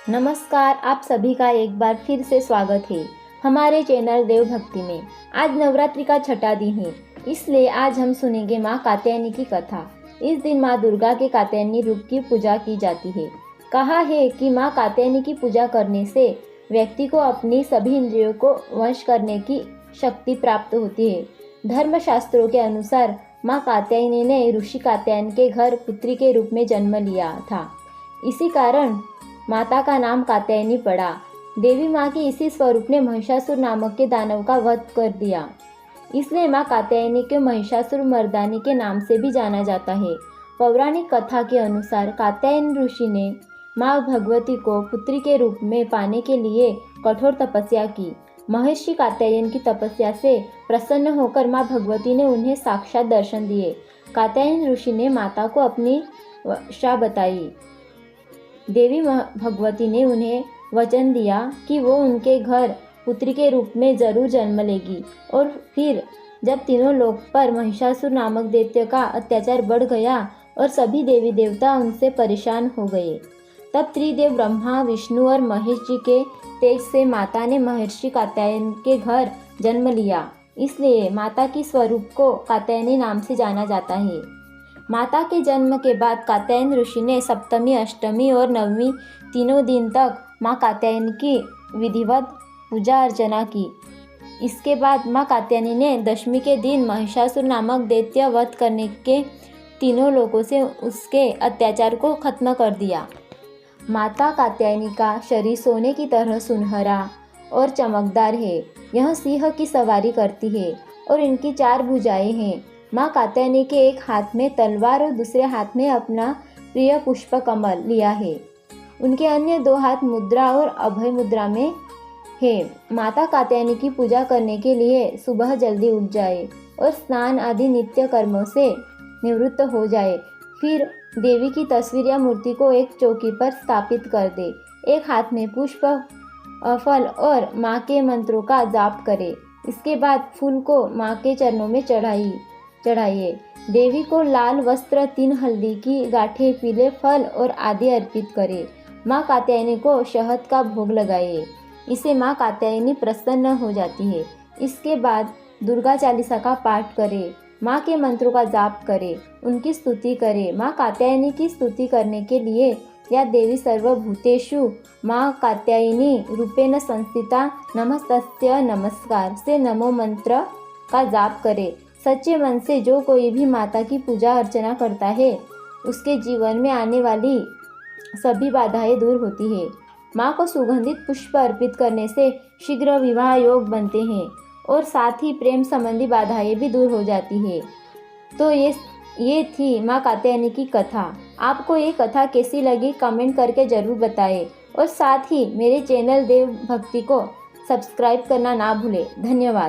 नमस्कार, आप सभी का एक बार फिर से स्वागत है हमारे चैनल देव भक्ति में। आज नवरात्रि का छठा दिन है, इसलिए आज हम सुनेंगे माँ कात्यायनी की कथा। इस दिन माँ दुर्गा के कात्यायनी रूप की पूजा की जाती है। कहा है कि माँ कात्यायनी की पूजा करने से व्यक्ति को अपनी सभी इंद्रियों को वश करने की शक्ति प्राप्त होती है। धर्मशास्त्रों के अनुसार माँ कात्यायनी ने ऋषि कात्यायन के घर पुत्री के रूप में जन्म लिया था। इसी कारण माता का नाम कात्यायनी पड़ा। देवी माँ के इसी स्वरूप ने महिषासुर नामक के दानव का वध कर दिया, इसलिए माँ कात्यायनी को महिषासुर मर्दानी के नाम से भी जाना जाता है। पौराणिक कथा के अनुसार कात्यायन ऋषि ने माँ भगवती को पुत्री के रूप में पाने के लिए कठोर तपस्या की। महर्षि कात्यायन की तपस्या से प्रसन्न होकर माँ भगवती ने उन्हें साक्षात दर्शन दिए। कात्यायन ऋषि ने माता को अपनी आशा बताई। देवी भगवती ने उन्हें वचन दिया कि वो उनके घर पुत्री के रूप में जरूर जन्म लेगी। और फिर जब तीनों लोक पर महिषासुर नामक दैत्य का अत्याचार बढ़ गया और सभी देवी देवता उनसे परेशान हो गए, तब त्रिदेव ब्रह्मा, विष्णु और महेश जी के तेज से माता ने महर्षि कात्यायन के घर जन्म लिया। इसलिए माता की स्वरूप को कात्यायनी नाम से जाना जाता है। माता के जन्म के बाद कात्यायन ऋषि ने सप्तमी, अष्टमी और नवमी तीनों दिन तक माँ कात्यायनी की विधिवत पूजा अर्चना की। इसके बाद माँ कात्यायनी ने दशमी के दिन महिषासुर नामक दैत्य वध करने के तीनों लोगों से उसके अत्याचार को खत्म कर दिया। माता कात्यायनी का शरीर सोने की तरह सुनहरा और चमकदार है। यह सिंह की सवारी करती है और इनकी 4 भुजाएं हैं। माँ कात्यायनी के एक हाथ में तलवार और दूसरे हाथ में अपना प्रिय पुष्प कमल लिया है। उनके अन्य 2 हाथ मुद्रा और अभय मुद्रा में है। माता कात्यायनी की पूजा करने के लिए सुबह जल्दी उठ जाए और स्नान आदि नित्य कर्मों से निवृत्त हो जाए। फिर देवी की तस्वीर या मूर्ति को एक चौकी पर स्थापित कर दे। एक हाथ में पुष्प, फल और माँ के मंत्रों का जाप करे। इसके बाद फूल को माँ के चरणों में चढ़ाइए। देवी को लाल वस्त्र, 3 हल्दी की गांठें, पीले फल और आदि अर्पित करें। माँ कात्यायनी को शहद का भोग लगाइए। इससे माँ कात्यायनी प्रसन्न हो जाती है। इसके बाद दुर्गा चालीसा का पाठ करें, माँ के मंत्रों का जाप करें, उनकी स्तुति करें। माँ कात्यायनी की स्तुति करने के लिए या देवी सर्वभूतेषु माँ कात्यायनी रूपेण संस्थिता नमस्तस्यै नमस्कार से नमो मंत्र का जाप करें। सच्चे मन से जो कोई भी माता की पूजा अर्चना करता है, उसके जीवन में आने वाली सभी बाधाएं दूर होती है। माँ को सुगंधित पुष्प अर्पित करने से शीघ्र विवाह योग बनते हैं और साथ ही प्रेम संबंधी बाधाएं भी दूर हो जाती है। तो ये थी माँ कात्यायनी की कथा। आपको ये कथा कैसी लगी कमेंट करके ज़रूर बताएं और साथ ही मेरे चैनल देव भक्ति को सब्सक्राइब करना ना भूलें। धन्यवाद।